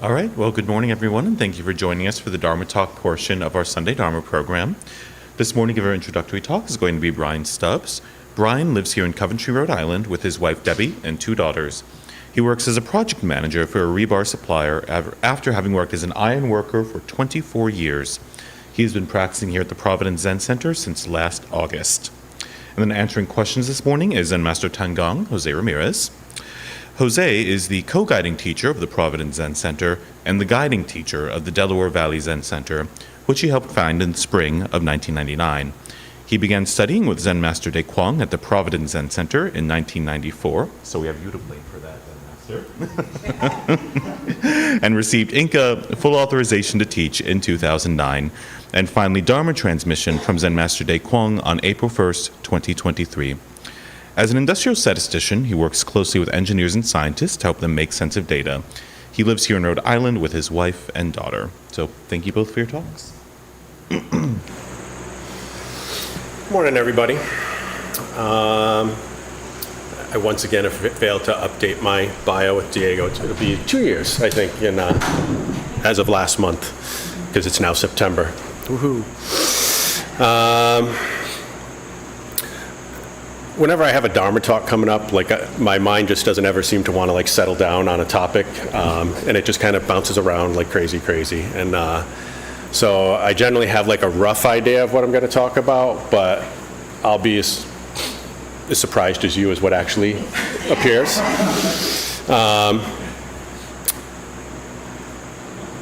All right, well, good morning, everyone, and thank you for joining us for the Dharma Talk portion of our Sunday Dharma program. This morning, our introductory talk is going to be Brian Stubbs. Brian lives here in Coventry, Rhode Island, with his wife, Debbie, and 2 daughters. He works as a project manager for a rebar supplier after having worked as an iron worker for 24 years. He has been practicing here at the Providence Zen Center since last August. And then answering questions this morning is Zen Master Tan Gong, José Ramírez. Jose is the co-guiding teacher of the Providence Zen Center and the guiding teacher of the Delaware Valley Zen Center, which he helped found in the spring of 1999. He began studying with Zen Master Dae Kwang at the Providence Zen Center in 1994. So we have you to blame for that, Zen Master. And received Inka full authorization to teach in 2009. And finally, Dharma transmission from Zen Master Dae Kwang on April 1st, 2023. As an industrial statistician, he works closely with engineers and scientists to help them make sense of data. He lives here in Rhode Island with his wife and daughter. So thank you both for your talks. Morning, everybody. I once again have failed to update my bio with Diego. It'll be 2 years, I think, as of last month, because it's now September. Woohoo. Whenever I have a Dharma talk coming up, my mind just doesn't ever seem to want to settle down on a topic, and it just kind of bounces around like crazy. And so I generally have a rough idea of what I'm going to talk about, but I'll be as surprised as you as what actually appears.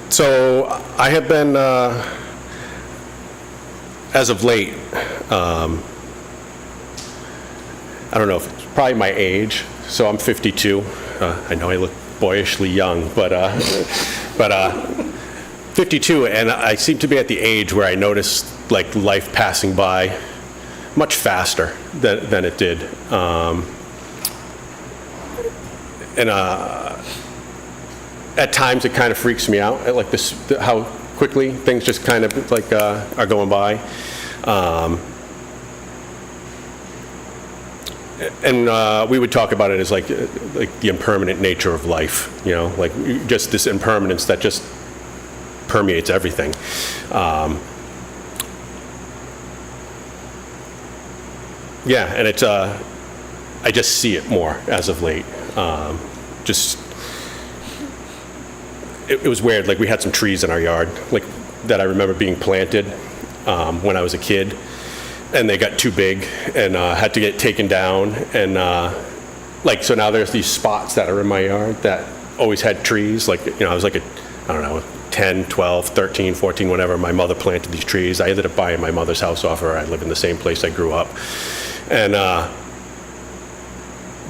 So I have been, as of late, I don't know if it's probably my age, so I'm 52. I know I look boyishly young, but 52, and I seem to be at the age where I notice life passing by much faster than it did. At times it kind of freaks me out, how quickly things just kind of are going by. And we would talk about it as like the impermanent nature of life, just this impermanence that just permeates everything. And it's I just see it more as of late. It was weird. We had some trees in our yard, that I remember being planted when I was a kid. And they got too big and had to get taken down. And so now there's these spots that are in my yard that always had trees. I was I don't know, 10, 12, 13, 14, whenever my mother planted these trees. I ended up buying my mother's house off her. I live in the same place I grew up. And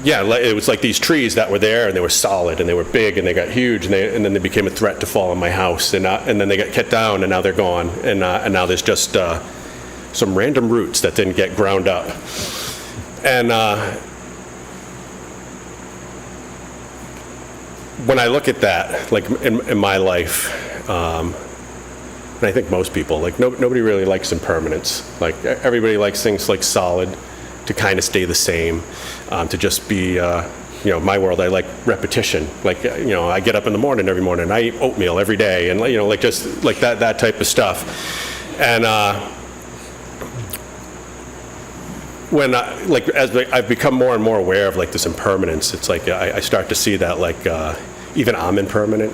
it was these trees that were there, and they were solid, and they were big, and they got huge, and then they became a threat to fall on my house. And then they got cut down, and now they're gone. And now there's just some random roots that didn't get ground up. And when I look at that, in my life, and I think most people, nobody really likes impermanence. Everybody likes things solid, to kind of stay the same, to just be, my world, I like repetition. I get up in the morning every morning, I eat oatmeal every day, and just that type of stuff. And when as I've become more and more aware of this impermanence, it's I start to see that even I'm impermanent.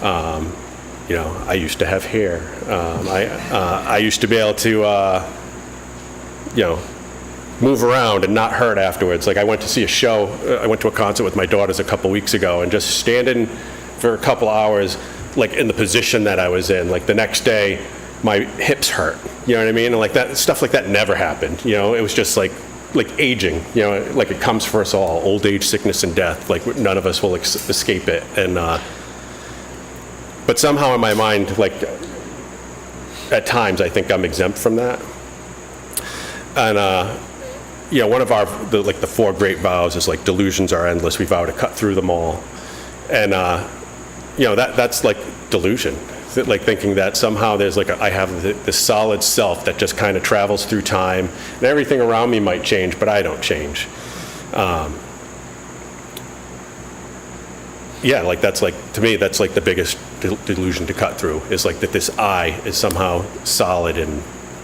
I used to have hair. I used to be able to move around and not hurt afterwards. I went to see a show. I went to a concert with my daughters a couple weeks ago, and just standing for a couple hours, in the position that I was in, the next day, my hips hurt, you know what I mean? And that stuff like that never happened, it was just aging, it comes for us all, old age, sickness, and death, none of us will escape it. And but somehow in my mind, at times I think I'm exempt from that. And one of the 4 great vows is delusions are endless, we vow to cut through them all. And that's delusion. Thinking that somehow there's I have this solid self that just kind of travels through time, and everything around me might change, but I don't change. yeah, like that's like, to me, that's like the biggest delusion to cut through, is like that this I is somehow solid and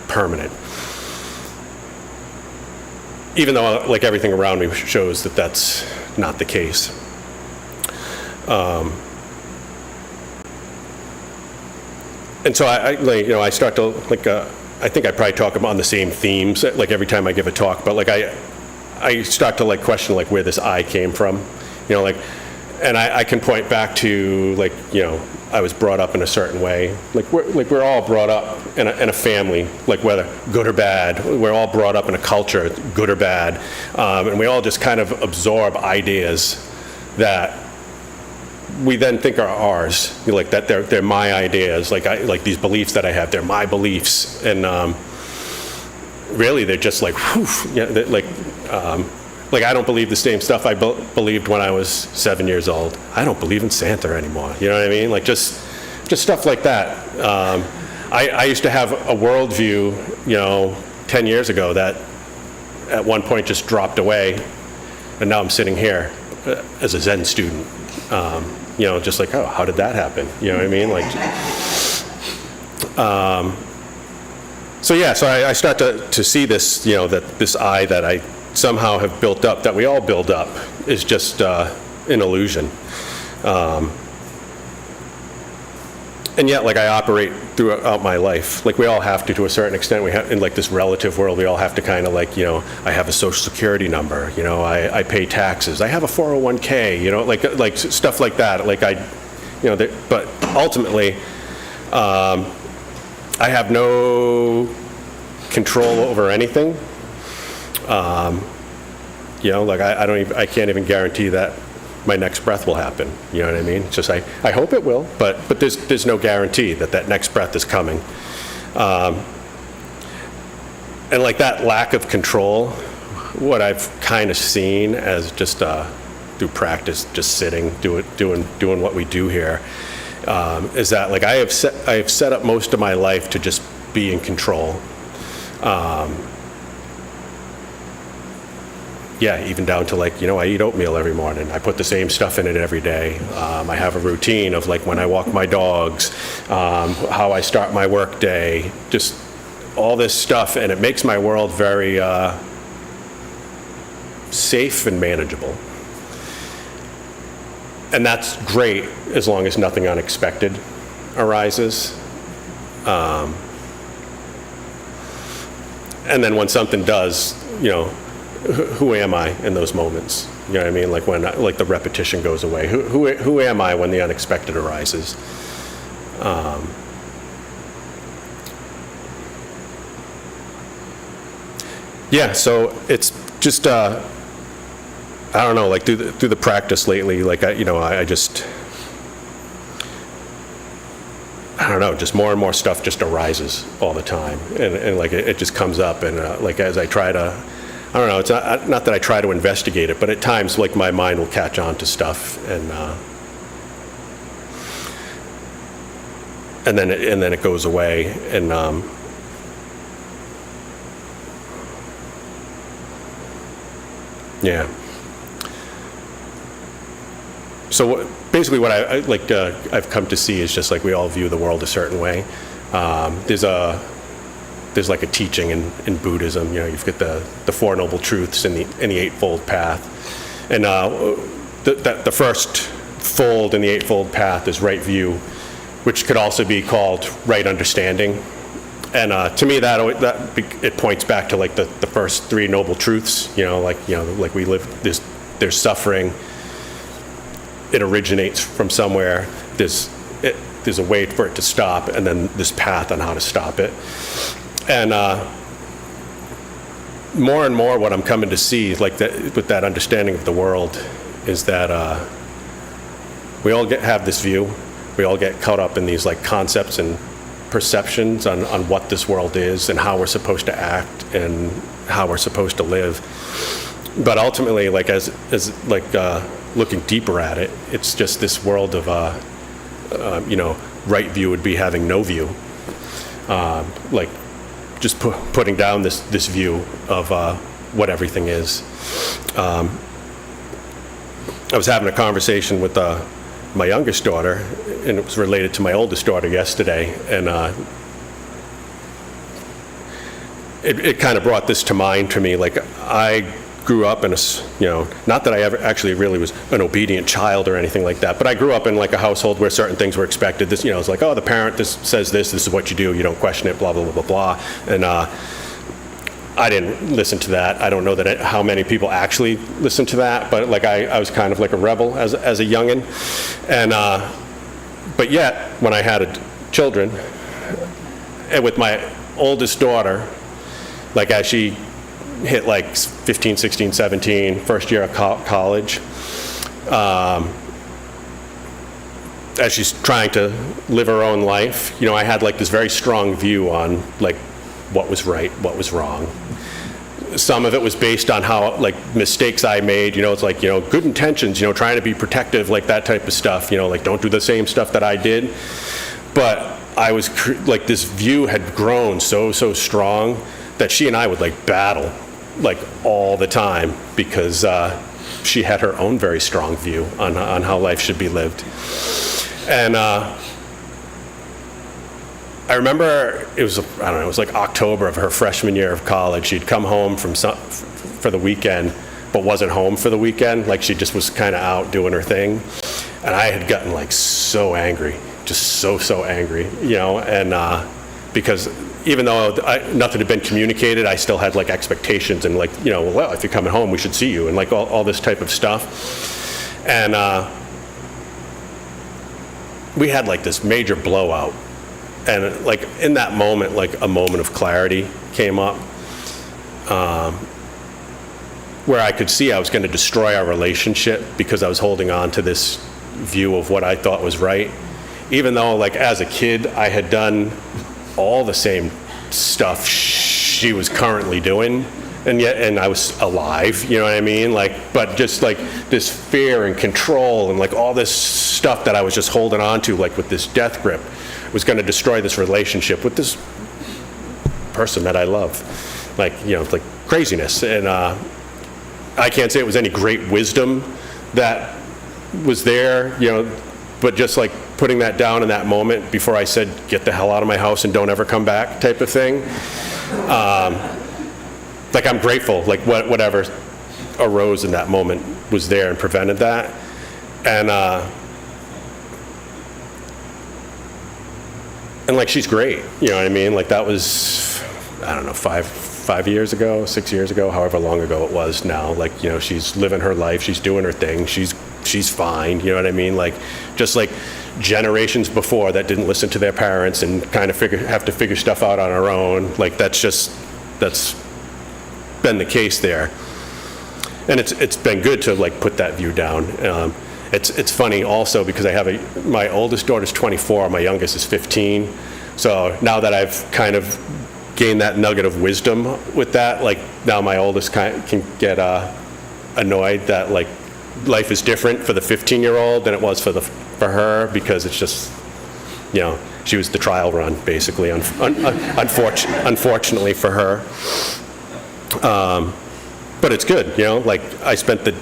permanent. Even though like everything around me shows that that's not the case. And so I start to like, I think I probably talk about on the same themes, like every time I give a talk, but like I start to like question like where this I came from, like, and I can point back to like, I was brought up in a certain way. Like we're all brought up in a family, like whether good or bad. We're all brought up in a culture, good or bad, and we all just kind of absorb ideas that we then think are ours. Like that they're my ideas. Like these beliefs that I have, they're my beliefs, and really they're just like, like I don't believe the same stuff I believed when I was 7 years old. I don't believe in Santa anymore. You know what I mean? Like just stuff like that. I used to have a worldview, 10 years ago that at one point just dropped away, and now I'm sitting here as a Zen student. Just like, oh, how did that happen? You know what I mean? Like, so I start to see this, that this I that I somehow have built up, that we all build up, is just an illusion. And yet, like, I operate throughout my life. Like, we all have to a certain extent. We have, in like this relative world, we all have to kind of like, I have a social security number, I pay taxes, I have a 401k, like stuff like that. Like but ultimately, I have no control over anything. Like I can't even guarantee that my next breath will happen. You know what I mean? It's just I hope it will, but there's no guarantee that next breath is coming. And like that lack of control, what I've kind of seen as just through practice, just sitting, doing what we do here, is that like I have set up most of my life to just be in control. Even down to like, I eat oatmeal every morning. I put the same stuff in it every day. I have a routine of like when I walk my dogs, how I start my work day, just all this stuff, and it makes my world very safe and manageable. And that's great as long as nothing unexpected arises. And then when something does, who am I in those moments? You know what I mean? Like when like the repetition goes away. Who am I when the unexpected arises? So it's just I don't know. Like through the practice lately, like I just I don't know. Just more and more stuff just arises all the time, and like it just comes up, and like as I try to. I don't know, it's not that I try to investigate it, but at times, like, my mind will catch on to stuff, and then it goes away, and So basically what I like I've come to see is just like we all view the world a certain way. There's like a teaching in Buddhism, you've got the Four Noble Truths in the Eightfold Path. And the first fold in the Eightfold Path is right view, which could also be called right understanding. And to me, that it points back to like the first three Noble Truths, like we live, there's suffering, it originates from somewhere, there's a way for it to stop, and then this path on how to stop it. And more and more what I'm coming to see, like that, with that understanding of the world, is that we all have this view. We all get caught up in these like concepts and perceptions on what this world is and how we're supposed to act and how we're supposed to live. But ultimately, like as like looking deeper at it, it's just this world of right view would be having no view. Like just putting down this view of what everything is. I was having a conversation with my youngest daughter, and it was related to my oldest daughter yesterday, and it kind of brought this to mind to me. Like, I grew up in a, not that I ever actually really was an obedient child or anything like that, but I grew up in like a household where certain things were expected. This, it's like, oh, the parent says this is what you do, you don't question it, blah, blah, blah, blah, blah. And I didn't listen to that. I don't know how many people actually listen to that, but like I was kind of like a rebel as a youngin'. And, but yet, when I had children, and with my oldest daughter, like as she hit like 15, 16, 17, first year of college, as she's trying to live her own life, I had like this very strong view on like what was right, what was wrong. Some of it was based on how like mistakes I made, it's like, good intentions, trying to be protective, like that type of stuff, like don't do the same stuff that I did. But I was like, this view had grown so strong that she and I would like battle like all the time because she had her own very strong view on how life should be lived. And I remember it was like October of her freshman year of college. She'd come home for the weekend, but wasn't home for the weekend. Like she just was kind of out doing her thing. And I had gotten like so angry, just so angry, and because even though nothing had been communicated, I still had like expectations and like, well, if you're coming home, we should see you, and like all this type of stuff. And we had like this major blowout. And like in that moment, like a moment of clarity came up, where I could see I was going to destroy our relationship because I was holding on to this view of what I thought was right. Even though like as a kid, I had done all the same stuff she was currently doing, and I was alive, you know what I mean? Like, but just like this fear and control and like all this stuff that I was just holding on to, like with this death grip, was going to destroy this relationship with this person that I love. Like, like craziness. And I can't say it was any great wisdom that was there, but just like putting that down in that moment before I said, get the hell out of my house and don't ever come back type of thing. Like I'm grateful, like whatever arose in that moment was there and prevented that. And like she's great, you know what I mean? Like that was, I don't know, 5 years ago, 6 years ago, however long ago it was now. Like, she's living her life, she's doing her thing, she's fine, you know what I mean? Like, just like generations before that didn't listen to their parents and kind of have to figure stuff out on our own. Like that's been the case there. And it's been good to like put that view down. It's funny also because I have my oldest daughter's 24, my youngest is 15. So now that I've kind of gained that nugget of wisdom with that, like now my oldest can get annoyed that like life is different for the 15-year-old than it was for her, because it's just, she was the trial run basically, unfortunately for her. But it's good, like I spent the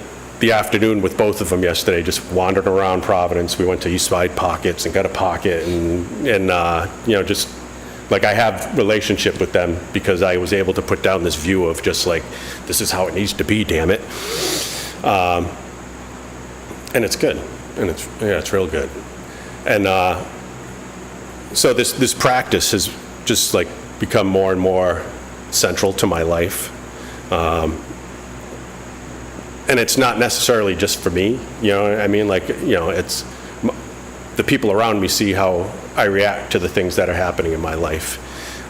afternoon with both of them yesterday, just wandering around Providence. We went to Eastside Pockets and got a pocket, and just like I have relationship with them because I was able to put down this view of just like, this is how it needs to be, damn it. And it's good, and it's real good. And so this practice has just like become more and more central to my life. And it's not necessarily just for me, I mean? Like, it's the people around me see how I react to the things that are happening in my life.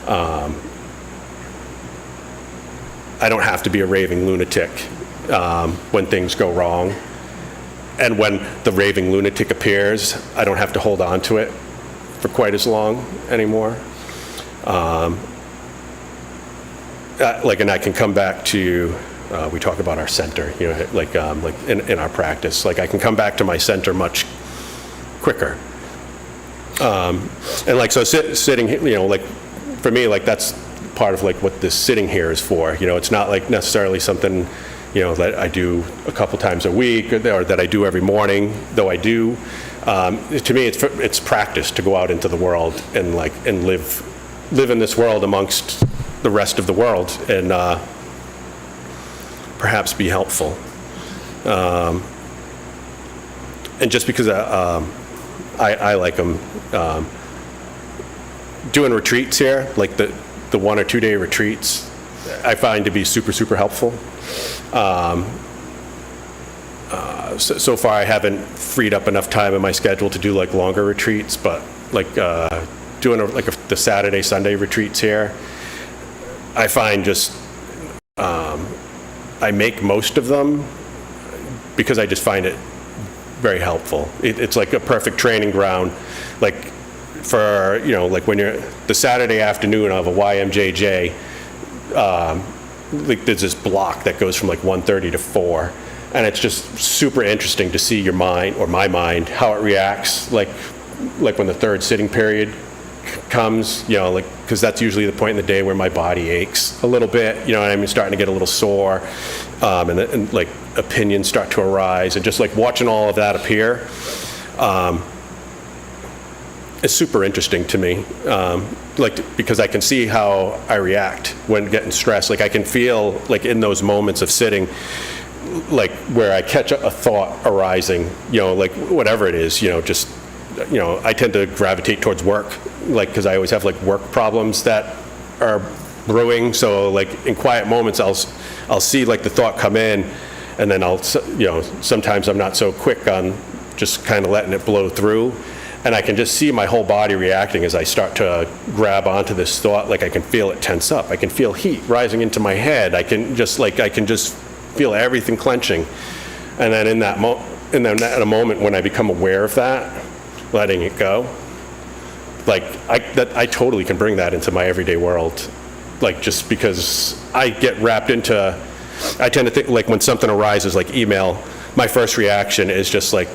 I don't have to be a raving lunatic when things go wrong. And when the raving lunatic appears, I don't have to hold on to it for quite as long anymore. And I can come back to, we talk about our center, like in our practice, like I can come back to my center much quicker. And like, so sitting, like for me, like that's part of like what this sitting here is for. It's not like necessarily something, that I do a couple times a week or that I do every morning, though I do. To me, it's practice to go out into the world and live in this world amongst the rest of the world and perhaps be helpful. And just because I like them, doing retreats here, like the 1 or 2 day retreats, I find to be super, super helpful. So far I haven't freed up enough time in my schedule to do like longer retreats, but like doing the Saturday, Sunday retreats here, I find just, I make most of them because I just find it very helpful. It's like a perfect training ground, like for, like when you're the Saturday afternoon of a YMJJ, like there's this block that goes from like 1:30 to 4, and it's just super interesting to see your mind, or my mind, how it reacts, like when the third sitting period comes, like, because that's usually the point in the day where my body aches a little bit, and I'm starting to get a little sore, and like opinions start to arise, and just like watching all of that appear is super interesting to me, because I can see how I react when getting stressed. Like I can feel like in those moments of sitting, like where I catch a thought arising, like whatever it is, just, I tend to gravitate towards work, like, because I always have like work problems that are brewing. So like in quiet moments, I'll see like the thought come in, and then sometimes I'm not so quick on just kind of letting it blow through. And I can just see my whole body reacting as I start to grab onto this thought. Like I can feel it tense up. I can feel heat rising into my head. I can just feel everything clenching. And then in a moment when I become aware of that, letting it go, like I totally can bring that into my everyday world. Like just because I get wrapped into, I tend to think like when something arises like email, my first reaction is just like,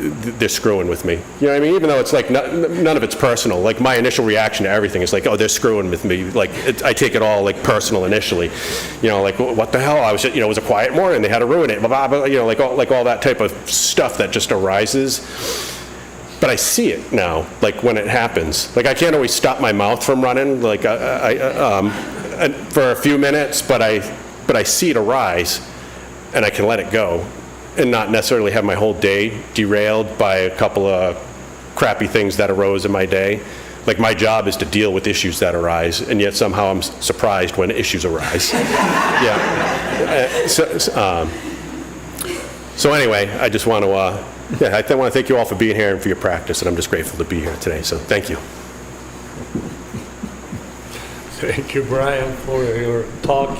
they're screwing with me. You know what I mean? Even though it's like none of it's personal. Like my initial reaction to everything is like, oh, they're screwing with me. Like I take it all like personal initially. Like what the hell? I was, it was a quiet morning. They had to ruin it. Blah, blah, blah, like all that type of stuff that just arises. But I see it now. Like when it happens. Like I can't always stop my mouth from running. Like for a few minutes, but I see it arise, and I can let it go, and not necessarily have my whole day derailed by a couple of crappy things that arose in my day. Like my job is to deal with issues that arise, and yet somehow I'm surprised when issues arise. Yeah. So anyway, I just want to, I want to thank you all for being here and for your practice, and I'm just grateful to be here today. So thank you. Thank you, Brian, for your talk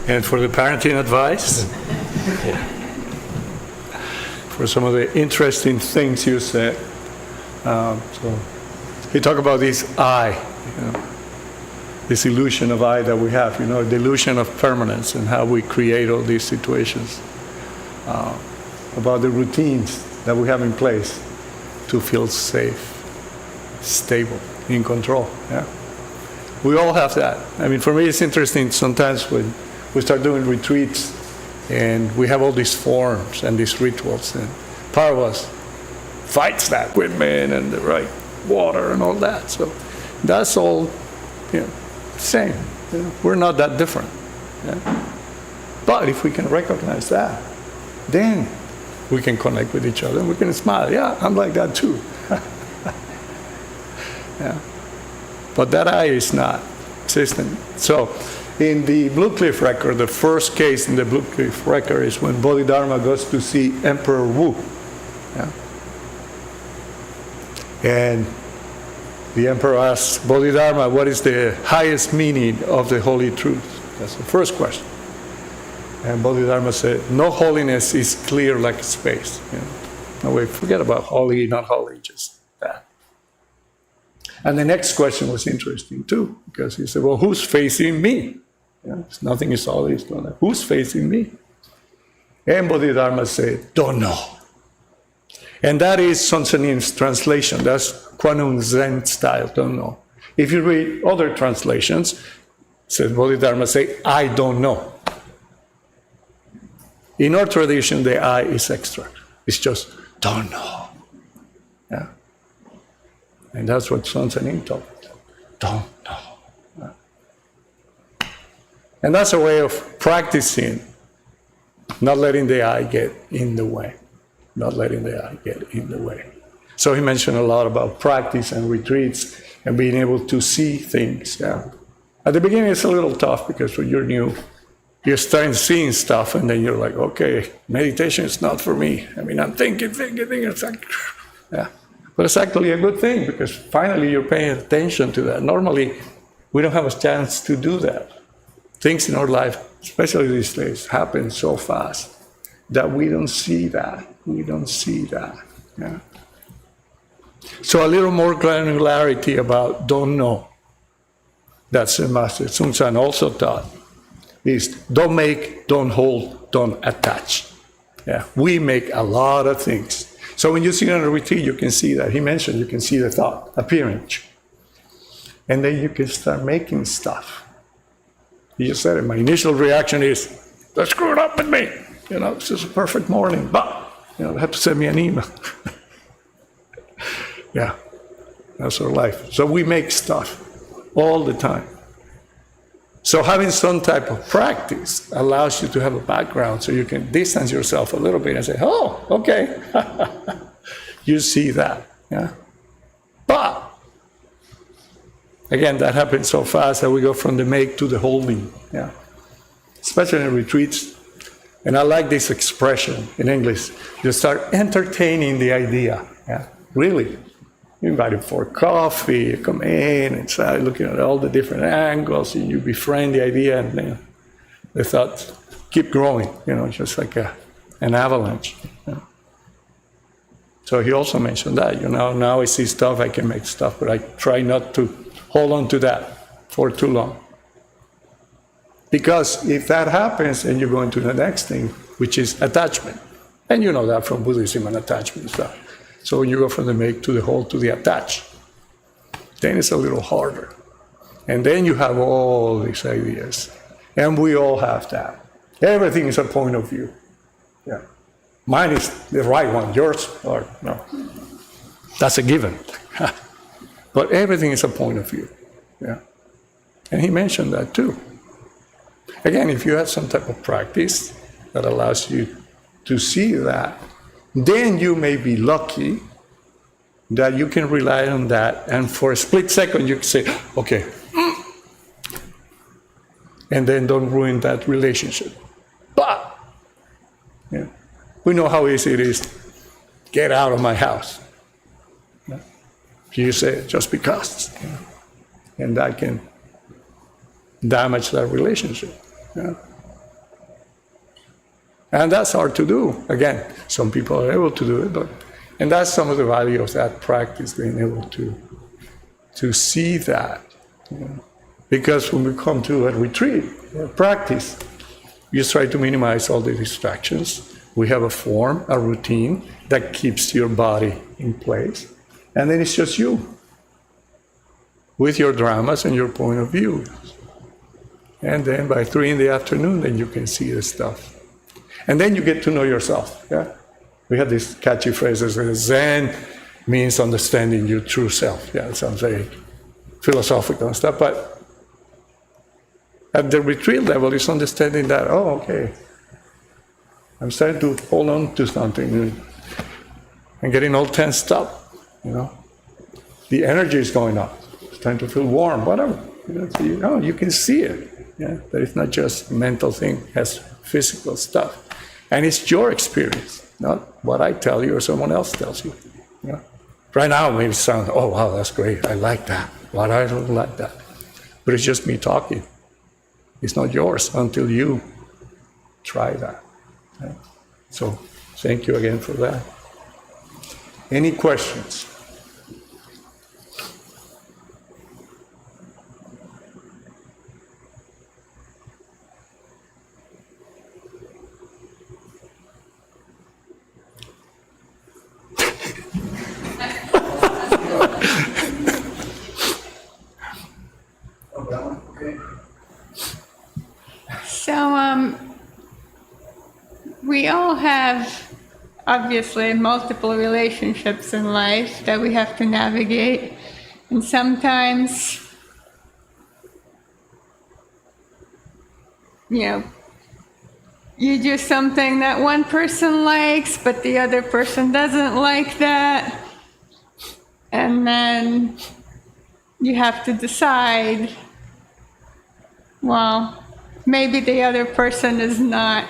and for the parenting advice. For some of the interesting things you said. So he talked about this I, this illusion of I that we have, the illusion of permanence and how we create all these situations. About the routines that we have in place to feel safe, stable, in control. Yeah, we all have that. I mean, for me, it's interesting sometimes when we start doing retreats and we have all these forms and these rituals, and part of us fights that equipment and the right water and all that. So that's all, same. We're not that different. Yeah? But if we can recognize that, then we can connect with each other and we can smile. Yeah, I'm like that too. Yeah. But that I is not existent. So in the Blue Cliff record, the first case in the Blue Cliff record is when Bodhidharma goes to see Emperor Wu. Yeah. And the emperor asks Bodhidharma, what is the highest meaning of the holy truth? That's the first question. And Bodhidharma said, no holiness is clear like space. No way, forget about holy, not holy, just that. And the next question was interesting too, because he said, well, who's facing me? Nothing is always going to, who's facing me? And Bodhidharma said, don't know. And that is Sun Sanin's translation. That's Kwanung Zen style, don't know. If you read other translations, says Bodhidharma say, I don't know. In our tradition, the I is extra. It's just don't know. Yeah. And that's what Sun Tzu taught. Don't know. Yeah. And that's a way of practicing, not letting the I get in the way. Not letting the I get in the way. So he mentioned a lot about practice and retreats and being able to see things. Yeah. At the beginning, it's a little tough because when you're new, you're starting seeing stuff, and then you're like, okay, meditation is not for me. I mean, I'm thinking. It's like, yeah. But it's actually a good thing because finally you're paying attention to that. Normally, we don't have a chance to do that. Things in our life, especially these days, happen so fast that we don't see that. We don't see that. Yeah. So a little more granularity about don't know. That's Zen Master Sun Tzu also taught. Is don't make, don't hold, don't attach. Yeah. We make a lot of things. So when you sit on a retreat, you can see that. He mentioned you can see the thought appearing. And then you can start making stuff. He just said it. My initial reaction is, let's screw it up with me. This is a perfect morning. But, they have to send me an email. Yeah, that's our life. So we make stuff all the time. So having some type of practice allows you to have a background so you can distance yourself a little bit and say, oh, okay. You see that. Yeah. But, again, that happens so fast that we go from the make to the holding. Yeah. Especially in retreats. And I like this expression in English. You start entertaining the idea. Yeah. Really. You invite him for coffee, you come in and start looking at all the different angles, and you befriend the idea, and then the thoughts keep growing, just like an avalanche. So he also mentioned that, now I see stuff, I can make stuff, but I try not to hold on to that for too long. Because if that happens, and you go into the next thing, which is attachment, and you know that from Buddhism and attachment stuff. So when you go from the make to the hold to the attach, then it's a little harder. And then you have all these ideas. And we all have that. Everything is a point of view. Yeah. Mine is the right one, yours, or no. That's a given. But everything is a point of view. Yeah. And he mentioned that too. Again, if you have some type of practice that allows you to see that, then you may be lucky that you can rely on that, and for a split second you can say, okay, and then don't ruin that relationship. But we know how easy it is. Get out of my house. You say just because, and that can damage that relationship. Yeah. And that's hard to do. Again, some people are able to do it, and that's some of the value of that practice, being able to see that. Because when we come to a retreat or practice, you try to minimize all the distractions. We have a form, a routine that keeps your body in place. And then it's just you with your dramas and your point of view. And then by 3 p.m, then you can see the stuff. And then you get to know yourself. Yeah? We have this catchy phrase that says, Zen means understanding your true self. Yeah, it sounds very philosophical and stuff, but at the retreat level, it's understanding that, oh, okay, I'm starting to hold on to something and getting all tensed up, The energy is going up. It's starting to feel warm, whatever. You can see it. Yeah? That it's not just a mental thing, it has physical stuff. And it's your experience, not what I tell you or someone else tells you. Right now, it may sound, oh, wow, that's great. I like that. Well, I don't like that. But it's just me talking. It's not yours until you try that. Yeah? So thank you again for that. Any questions? So, we all have obviously multiple relationships in life that we have to navigate. And sometimes, you do something that one person likes, but the other person doesn't like that. And then you have to decide, well, maybe the other person is not.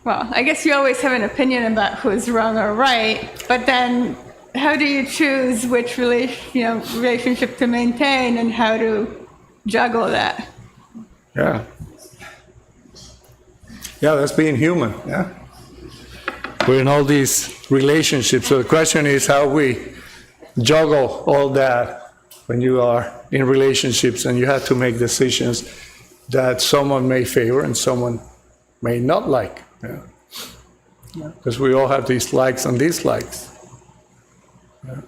Well, I guess you always have an opinion about who's wrong or right, but then how do you choose which relationship to maintain and how to juggle that? Yeah. Yeah, that's being human, yeah. We're in all these relationships, so the question is how we juggle all that when you are in relationships and you have to make decisions that someone may favor and someone may not like. Yeah. Because we all have these likes and dislikes. Yeah.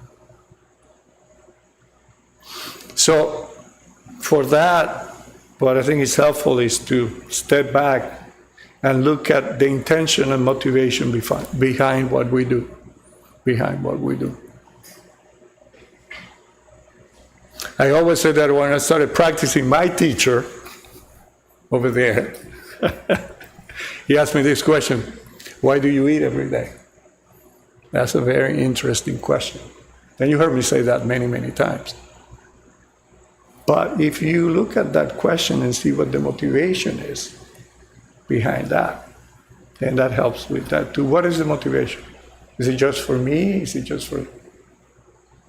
So for that, what I think is helpful is to step back and look at the intention and motivation behind what we do. Behind what we do. I always say that when I started practicing, my teacher over there, he asked me this question: why do you eat every day? That's a very interesting question. And you heard me say that many, many times. But if you look at that question and see what the motivation is behind that, then that helps with that too. What is the motivation? Is it just for me? Is it just for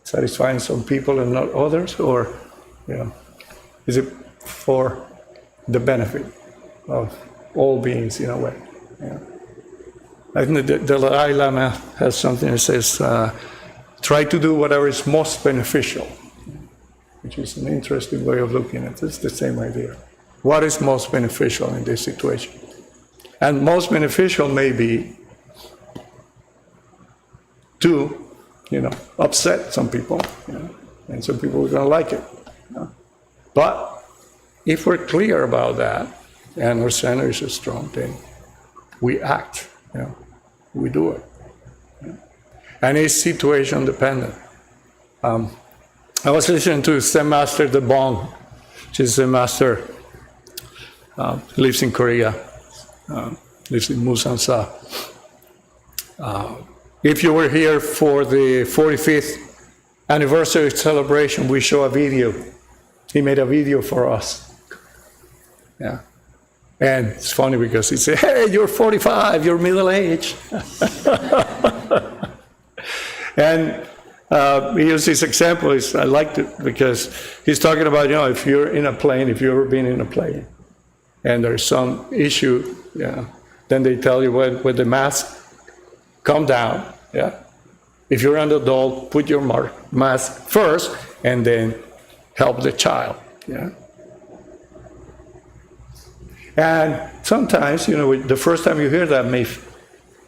satisfying some people and not others? Or, is it for the benefit of all beings in a way? Yeah. I think the Dalai Lama has something that says, try to do whatever is most beneficial, which is an interesting way of looking at it. It's the same idea. What is most beneficial in this situation? And most beneficial may be to, upset some people, and some people are going to like it. But if we're clear about that, and our center is strong, then we act, we do it. And it's situation dependent. I was listening to Zen Master Dae Kwang, which is Zen Master, lives in Korea, lives in Musan-sa. If you were here for the 45th anniversary celebration, we show a video. He made a video for us. Yeah. And it's funny because he said, hey, you're 45, you're middle-aged. And he used this example. I liked it because he's talking about, if you're in a plane, if you've ever been in a plane, and there's some issue, then they tell you when the mask come down, If you're an adult, put your mask first, and then help the child, And sometimes, the first time you hear that may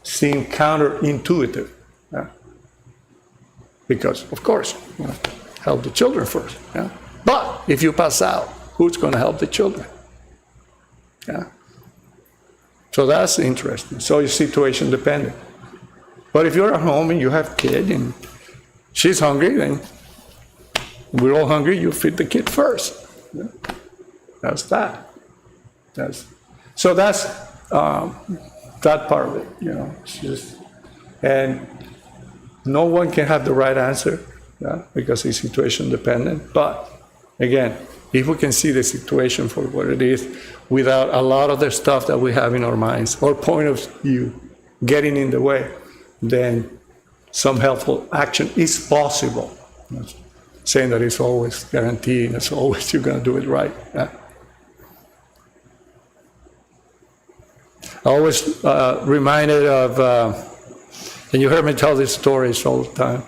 seem counterintuitive, because, of course, help the children first. But if you pass out, who's going to help the children? So that's interesting. So it's situation dependent. But if you're at home and you have a kid and she's hungry, then we're all hungry, you feed the kid first. That's that. So that's that part of it, It's and no one can have the right answer, because it's situation dependent. But again, if we can see the situation for what it is without a lot of the stuff that we have in our minds or point of view getting in the way, then some helpful action is possible. I'm not saying that it's always guaranteed, it's always you're going to do it right. I always reminded of, and you heard me tell these stories all the time.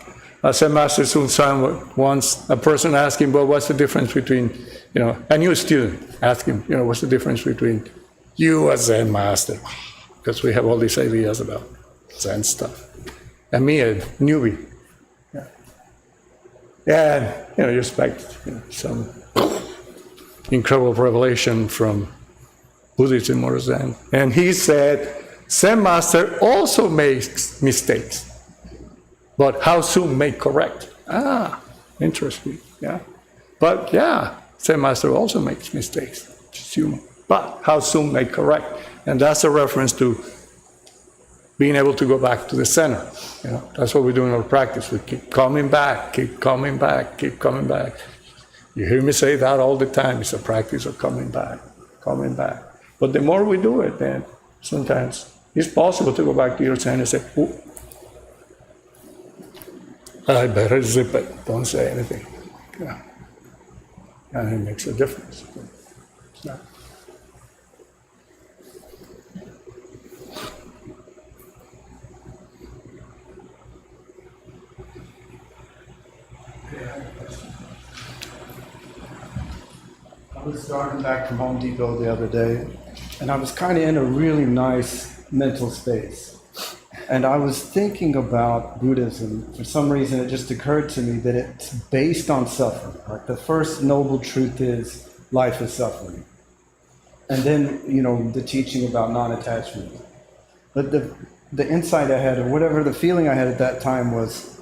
Zen Master Sun San, once a person asked him, well, what's the difference between, a new student asked him, what's the difference between you as Zen Master? Because we have all these ideas about Zen stuff. And me, a newbie. And, you expect some incredible revelation from Buddhism or Zen. And he said, Zen Master also makes mistakes, but how soon make correct? Interesting, yeah. But yeah, Zen Master also makes mistakes, it's human. But how soon make correct? And that's a reference to being able to go back to the center. You know, that's what we do in our practice. We keep coming back, keep coming back, keep coming back. You hear me say that all the time. It's a practice of coming back, coming back. But the more we do it, then sometimes it's possible to go back to your center and say, "Ooh, I better zip it, don't say anything." Yeah. And it makes a difference. Yeah. I was driving back from Home Depot the other day, and I was kind of in a really nice mental space. And I was thinking about Buddhism. For some reason, it just occurred to me that it's based on suffering. Like the first noble truth is life is suffering. And then, you know, the teaching about non-attachment. But the insight I had, or whatever the feeling I had at that time was,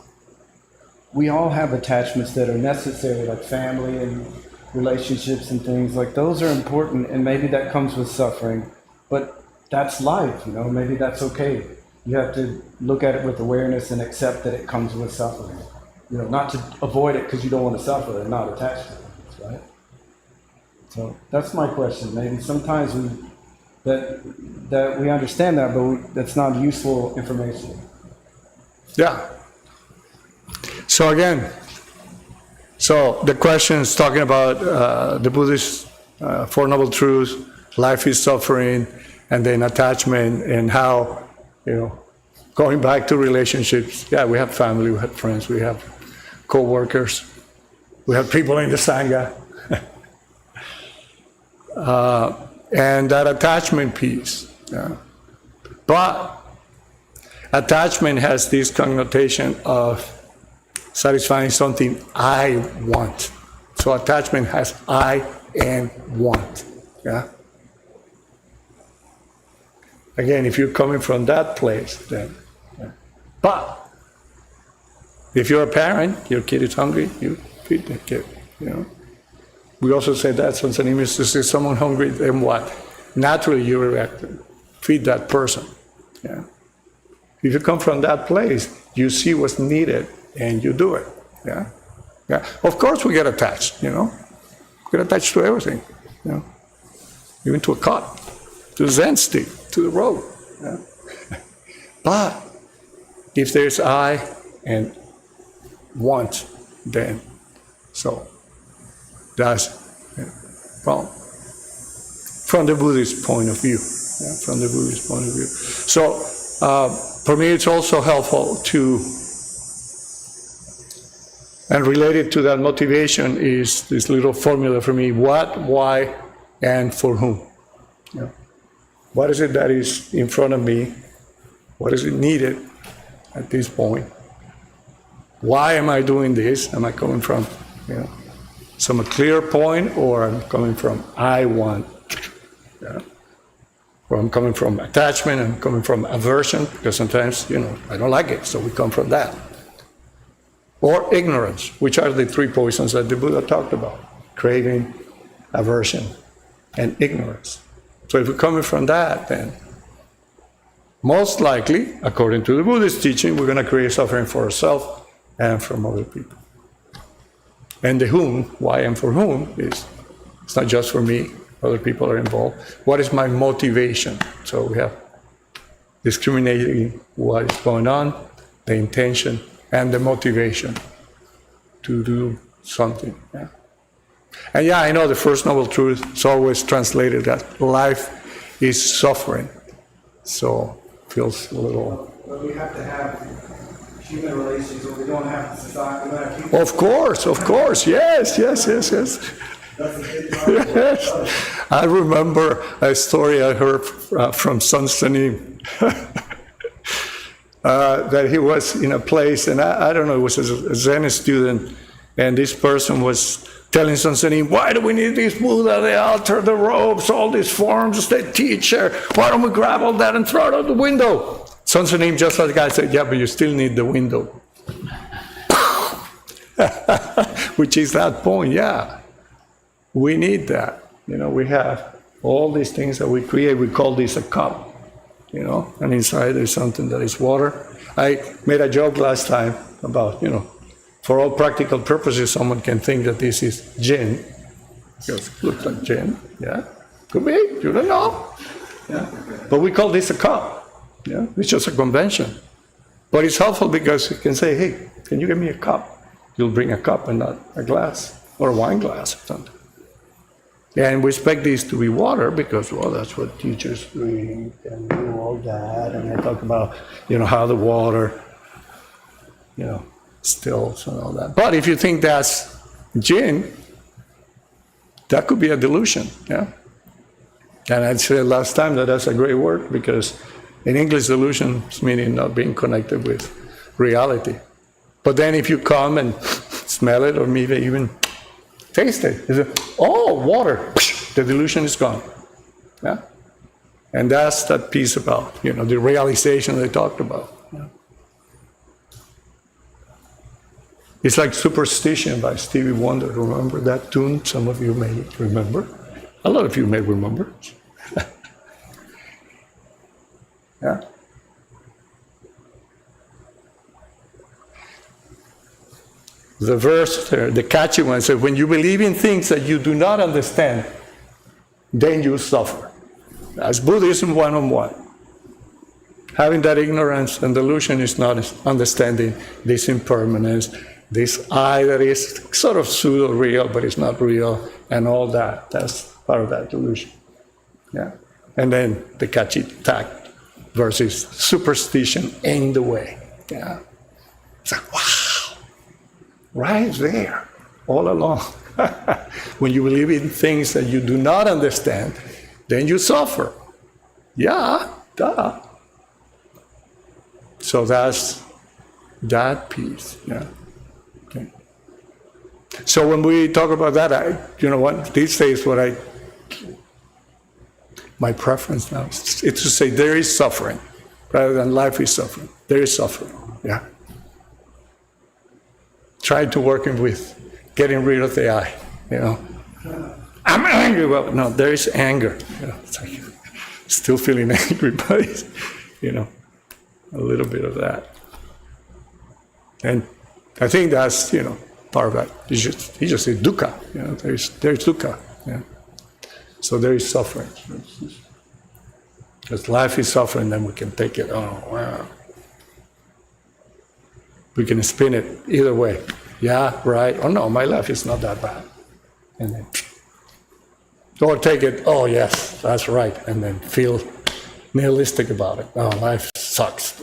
we all have attachments that are necessary, like family and relationships and things. Like those are important, and maybe that comes with suffering. But that's life, you know, maybe that's okay. You have to look at it with awareness and accept that it comes with suffering. You know, not to avoid it because you don't want to suffer and not attach to things, right? So that's my question. Maybe sometimes that we understand that, but that's not useful information. Yeah. So again, the question is talking about the Buddhist Four Noble Truths, life is suffering, and then attachment, and how, you know, going back to relationships. Yeah, we have family, we have friends, we have co-workers, we have people in the Sangha. And that attachment piece. Yeah. But attachment has this connotation of satisfying something I want. So attachment has I and want. Yeah. Again, if you're coming from that place, then. Yeah. But if you're a parent, your kid is hungry, you feed the kid. You know. We also say that sometimes is to see someone hungry, then what? Naturally, you react, feed that person. Yeah. If you come from that place, you see what's needed and you do it. Yeah. Yeah. Of course, we get attached. You know, we get attached to everything. You know, even to a cut, to the Zen stick, to the road. Yeah. But if there's I and want, then so. That's, well, from the Buddhist point of view. Yeah, from the Buddhist point of view. So, for me, it's also helpful to, and related to that motivation is this little formula for me: what, why, and for whom. Yeah. What is it that is in front of me? What is it needed at this point? Why am I doing this? Am I coming from, you know, some clear point, or I'm coming from I want, yeah. Or I'm coming from attachment, I'm coming from aversion, because sometimes, you know, I don't like it, so we come from that. Or ignorance, which are the three poisons that the Buddha talked about: craving, aversion, and ignorance. So if we're coming from that, then most likely, according to the Buddhist teaching, we're going to create suffering for ourselves and from other people. And the whom, why and for whom, is it's not just for me, other people are involved. What is my motivation? So we have discriminating what is going on, the intention, and the motivation to do something. Yeah. And yeah, I know the first noble truth is always translated that life is suffering. So it feels a little... But we have to have human relations, or we don't have society. We don't have people. Of course, yes. That's a big problem. Yes. I remember a story I heard from Sun Sanim, that he was in a place, and I don't know, it was a Zen student, And this person was telling Sansanin, why do we need this Buddha, the altar, the robes, all these forms, the teacher? Why don't we grab all that and throw it out the window? Sansanin, just like the guy, said, yeah, but you still need the window. Which is that point, yeah. We need that. We have all these things that we create. We call this a cup, and inside there's something that is water. I made a joke last time about, for all practical purposes, someone can think that this is gin. Because it looks like gin, yeah. Could be, you don't know. Yeah. But we call this a cup. Yeah. It's just a convention. But it's helpful because you can say, hey, can you give me a cup? You'll bring a cup and not a glass, or a wine glass or something. And we expect this to be water because, well, that's what teachers drink and do all that. And they talk about, how the water, stills and all that. But if you think that's gin, that could be a delusion, yeah? And I said last time that that's a great word because in English, delusion is meaning not being connected with reality. But then if you come and smell it or maybe even taste it, you say, oh, water, the delusion is gone, yeah? And that's that piece about, the realization they talked about. Yeah? It's like Superstition by Stevie Wonder. Remember that tune? Some of you may remember. A lot of you may remember. Yeah? The verse there, the catchy one, says, when you believe in things that you do not understand, then you suffer. That's Buddhism 101. Having that ignorance and delusion is not understanding this impermanence, this I that is sort of pseudo-real, but it's not real, and all that. That's part of that delusion. Yeah. And then the catchy tag versus superstition in the way. Yeah. It's like, wow, right there, all along. When you believe in things that you do not understand, then you suffer. Yeah, duh. So that's that piece. Yeah. Okay. So when we talk about that, you know what? These days, my preference now is to say there is suffering, rather than life is suffering. There is suffering. Yeah. Try to work with getting rid of the I. I'm angry. Well, no, there is anger. It's like still feeling angry, but a little bit of that. And I think that's part of that. He just said dukkha. There's dukkha. Yeah. So there is suffering. Because life is suffering, then we can take it. Oh wow. We can spin it either way. Yeah, right. Oh no, my life is not that bad. And then, or take it. Oh yes, that's right. And then feel nihilistic about it. Oh, life sucks.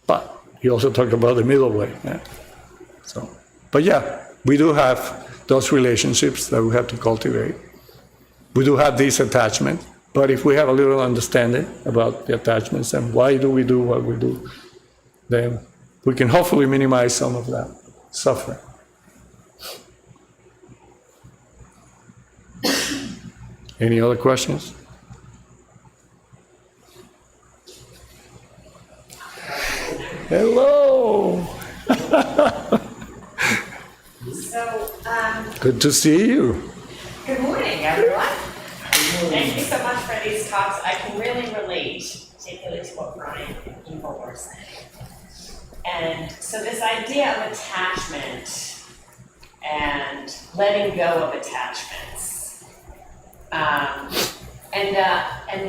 But he also talked about the middle way. Yeah. So, but yeah, we do have those relationships that we have to cultivate. We do have these attachments, but if we have a little understanding about the attachments and why do we do what we do, then we can hopefully minimize some of that suffering. Any other questions? Hello. Good to see you. Good morning, everyone. Thank you so much for these talks. I can really relate, particularly to what Brian and Inka were saying. And so this idea of attachment and letting go of attachments, and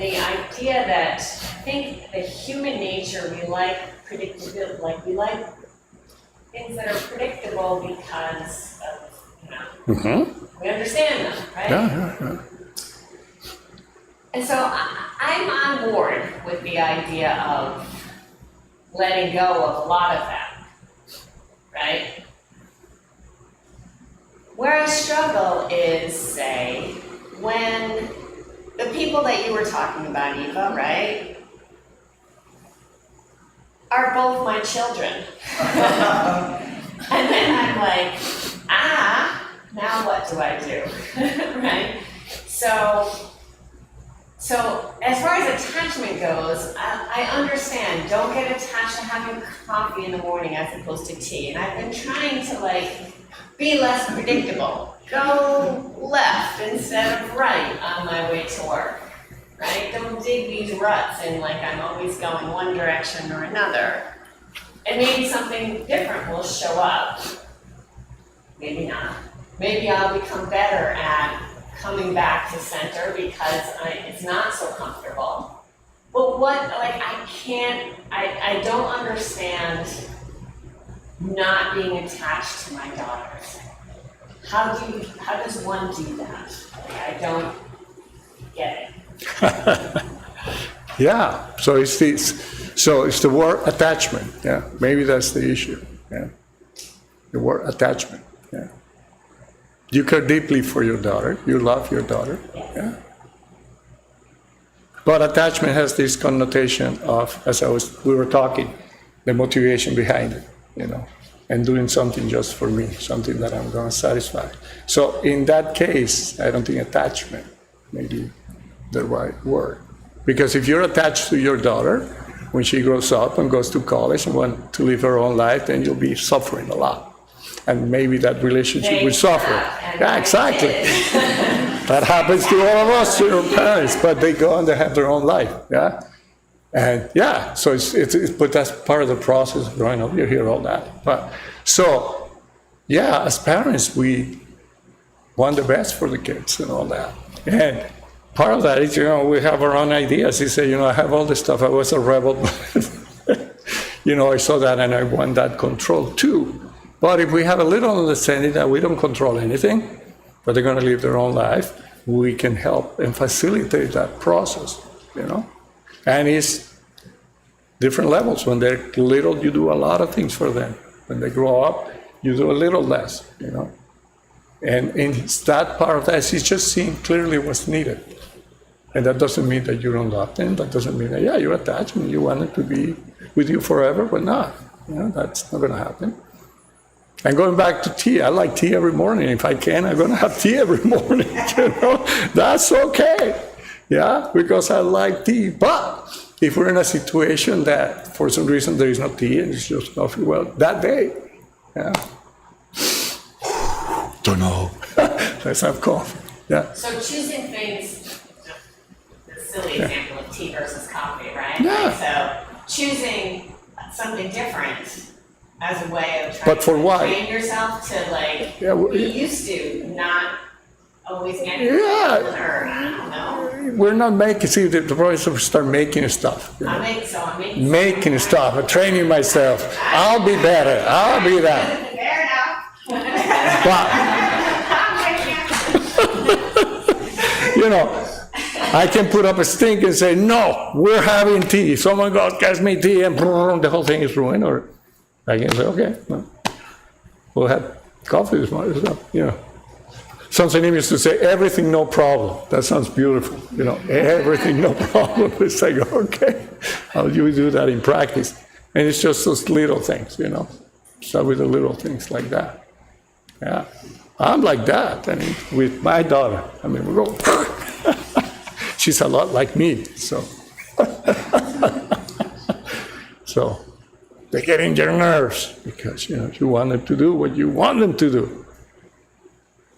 the idea that I think the human nature, we like predictability, like we like things that are predictable because of, we understand them, right? Yeah. And so I'm on board with the idea of letting go of a lot of that, right? Where I struggle is, say, when the people that you were talking about, Eva, right, are both my children. And then I'm like, now what do I do, right? So as far as attachment goes, I understand, don't get attached to having coffee in the morning as opposed to tea. And I've been trying to like be less predictable. Go left instead of right on my way to work, right? Don't dig these ruts and like I'm always going one direction or another. And maybe something different will show up. Maybe not. Maybe I'll become better at coming back to center because it's not so comfortable. But I don't understand not being attached to my daughters. How does one do that? I don't get it. Yeah, so it's the word attachment. Yeah, maybe that's the issue. Yeah, the word attachment. Yeah, you care deeply for your daughter. You love your daughter. Yeah, but attachment has this connotation of, as we were talking, the motivation behind it. You know, and doing something just for me, something that I'm going to satisfy. So in that case, I don't think attachment may be the right word. Because if you're attached to your daughter, when she grows up and goes to college and wants to live her own life, then you'll be suffering a lot. And maybe that relationship will suffer. Yeah, exactly. That happens to all of us, to our parents, but they go and they have their own life. Yeah. And yeah, so but that's part of the process of growing up. You hear all that. But so, yeah, as parents, we want the best for the kids and all that. And part of that is, we have our own ideas. You say, I have all this stuff. I was a rebel. I saw that and I want that control too. But if we have a little understanding that we don't control anything, but they're going to live their own life, we can help and facilitate that process, And it's different levels. When they're little, you do a lot of things for them. When they grow up, you do a little less, And it's that part of that, it's just seeing clearly what's needed. And that doesn't mean that you don't love them. That doesn't mean that, you're attached and you want them to be with you forever, but not. That's not going to happen. And going back to tea, I like tea every morning. If I can, I'm going to have tea every morning, That's okay. Yeah, because I like tea. But if we're in a situation that for some reason there is no tea and it's just coffee, well, that day, don't know. Let's have coffee. Yeah. So choosing things, the silly example of tea versus coffee, right? Yeah. So choosing something different as a way of But for trying to why? train yourself to be used to not always getting or I don't know. We're not making, the problem is to start making stuff. I'm making Making stuff, I'm training myself. I'll be better, I'll be that. Fair enough. I can put up a stink and say, no, we're having tea. Someone goes, gets me tea, and the whole thing is ruined. Or I can say, okay, we'll have coffee this morning. Something used to say, everything, no problem. That sounds beautiful. Everything, no problem. It's like, okay, how do you do that in practice? And it's just those little things, Start with the little things like that. Yeah. I'm like that. With my daughter, we go, she's a lot like me, so. So they get in your nerves because, you want them to do what you want them to do.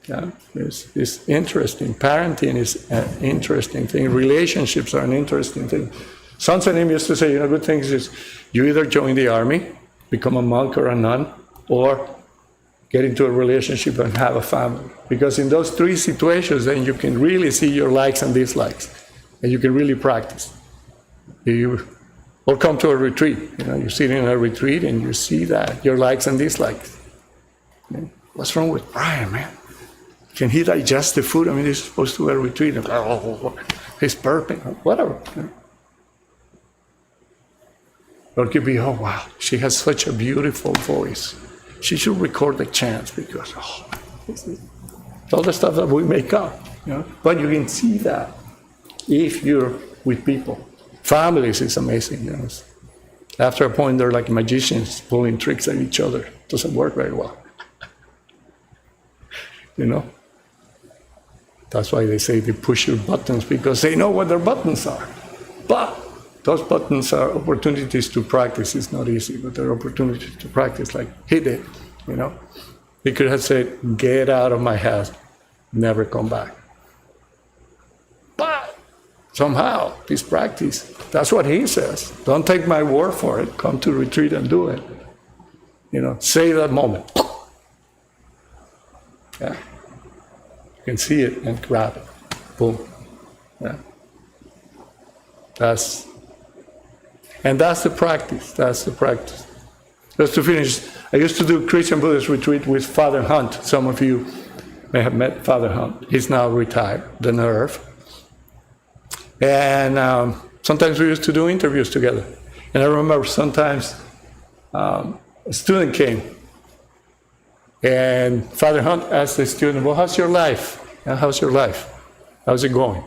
Yeah, it's interesting. Parenting is an interesting thing. Relationships are an interesting thing. Sun Tzu used to say, good things is you either join the army, become a monk or a nun, or get into a relationship and have a family. Because in those three situations, then you can really see your likes and dislikes, and you can really practice. Or come to a retreat. You sit in a retreat and you see that, your likes and dislikes. What's wrong with Brian, man? Can he digest the food? He's supposed to be a retreat. He's burping, whatever. Or it could be, oh, wow, she has such a beautiful voice. She should record the chants because, all the stuff that we make up. But you can see that if you're with people. Families is amazing. After a point, they're like magicians pulling tricks at each other. It doesn't work very well. You know? That's why they say they push your buttons, because they know what their buttons are. But those buttons are opportunities to practice. It's not easy, but they're opportunities to practice, like hit it, you know? He could have said, get out of my house, never come back. But somehow, this practice, that's what he says. Don't take my word for it. Come to retreat and do it. You know, save that moment. Yeah. You can see it and grab it. Boom. Yeah. That's the practice. That's the practice. Just to finish, I used to do Christian Buddhist retreat with Father Hunt. Some of you may have met Father Hunt. He's now retired, the nerve. And sometimes we used to do interviews together. And I remember sometimes a student came, and Father Hunt asked the student, well, how's your life? How's your life? How's it going?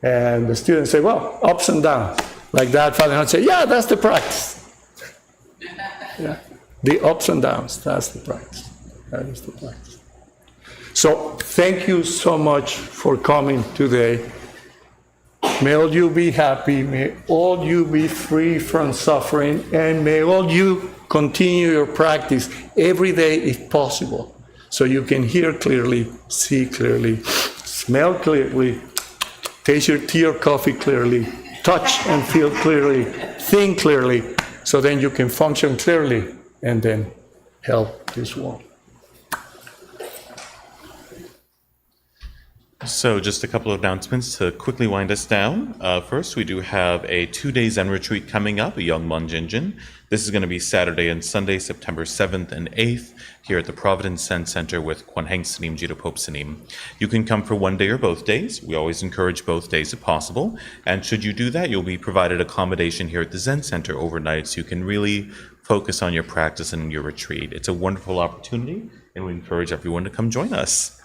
And the student said, well, ups and downs. Like that, Father Hunt said, yeah, that's the practice. Yeah. The ups and downs, that's the practice. That is the practice. So thank you so much for coming today. May all you be happy, may all you be free from suffering, and may all you continue your practice every day if possible, so you can hear clearly, see clearly, smell clearly, taste your tea or coffee clearly, touch and feel clearly, think clearly, so then you can function clearly and then help this world. So just a couple of announcements to quickly wind us down. First, we do have a 2-day Zen retreat coming up, a Young Monjinjin. This is going to be Saturday and Sunday, September 7th and 8th, here at the Providence Zen Center with Kwan Heng Sanim Jita Pop Sanim. You can come for one day or both days. We always encourage both days if possible. And should you do that, you'll be provided accommodation here at the Zen Center overnight, so you can really focus on your practice and your retreat. It's a wonderful opportunity, and we encourage everyone to come join us.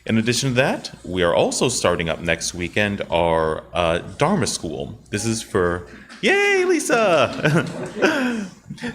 In addition to that, we are also starting up next weekend our Dharma School. This is for, yay, Lisa!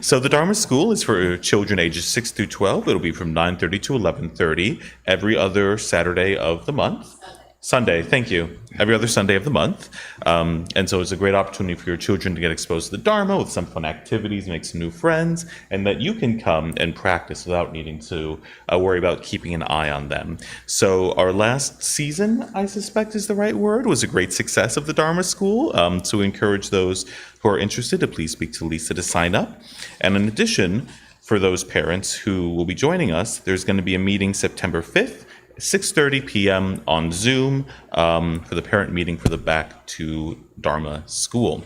So the Dharma School is for children ages 6 through 12. It'll be from 9:30 to 11:30 every other Saturday of the month. Sunday, thank you. Every other Sunday of the month. And so it's a great opportunity for your children to get exposed to the Dharma with some fun activities, make some new friends, and that you can come and practice without needing to worry about keeping an eye on them. So our last season, I suspect is the right word, was a great success of the Dharma School. So we encourage those who are interested to please speak to Lisa to sign up. And in addition, for those parents who will be joining us, there's going to be a meeting September 5th, 6:30 p.m. on Zoom for the parent meeting for the Back to Dharma School.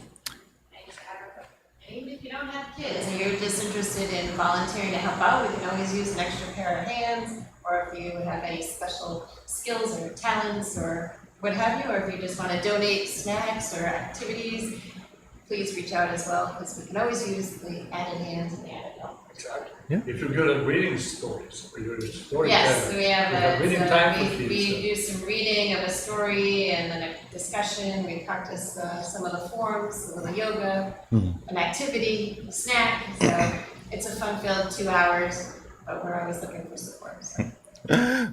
And if you don't have kids and you're just interested in volunteering to help out, we can always use an extra pair of hands, or if you have any special skills or talents or what have you, or if you just want to donate snacks or activities, please reach out as well, because we can always use the added hands and the added help. Yeah. If you're good at reading stories, or you're a storyteller. Yes, we have reading time for kids. we do some reading of a story and then a discussion. We practice some of the forms, a little yoga, an activity, a snack. So it's a fun-filled 2 hours, but we're always looking for support. So.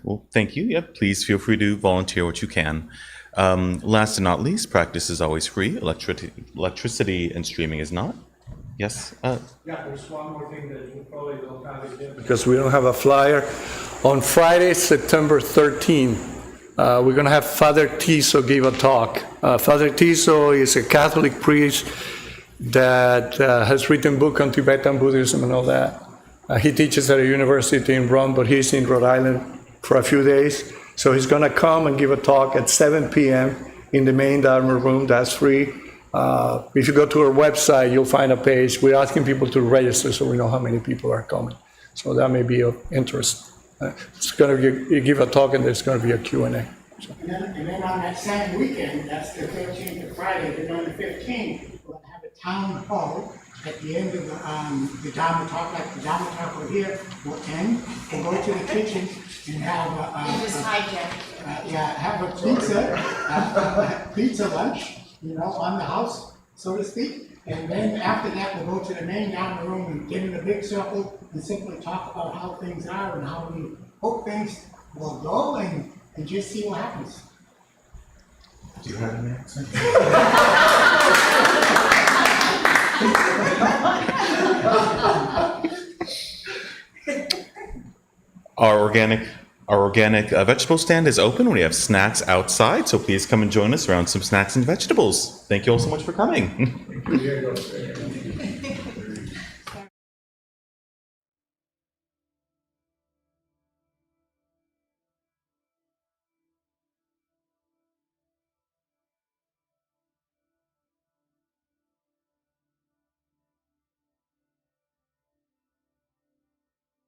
Well, thank you. Yep, please feel free to volunteer what you can. Last and not least, practice is always free. Electricity and streaming is not. Yes? Yeah, there's one more thing that you probably don't have it yet, because we don't have a flyer. On Friday, September 13th, we're going to have Father Tiso give a talk. Father Tiso is a Catholic priest that has written a book on Tibetan Buddhism and all that. He teaches at a university in Rome, but he's in Rhode Island for a few days. So he's going to come and give a talk at 7 p.m. in the main Dharma room. That's free. If you go to our website, you'll find a page. We're asking people to register so we know how many people are coming. So that may be of interest. It's going to give a talk, and there's going to be a Q&A. So. And then on that same weekend, that's the 13th of Friday, then on the 15th, we'll have a town hall at the end of the Dharma talk, like the Dharma talk over here will end. We'll go to the kitchen and have have a pizza lunch, on the house, so to speak. And then after that, we'll go to the main Dharma room and get in a big circle and simply talk about how things are and how we hope things will go and just see what happens. Do you have an accent? Our organic vegetable stand is open. We have snacks outside, so please come and join us around some snacks and vegetables. Thank you all so much for coming.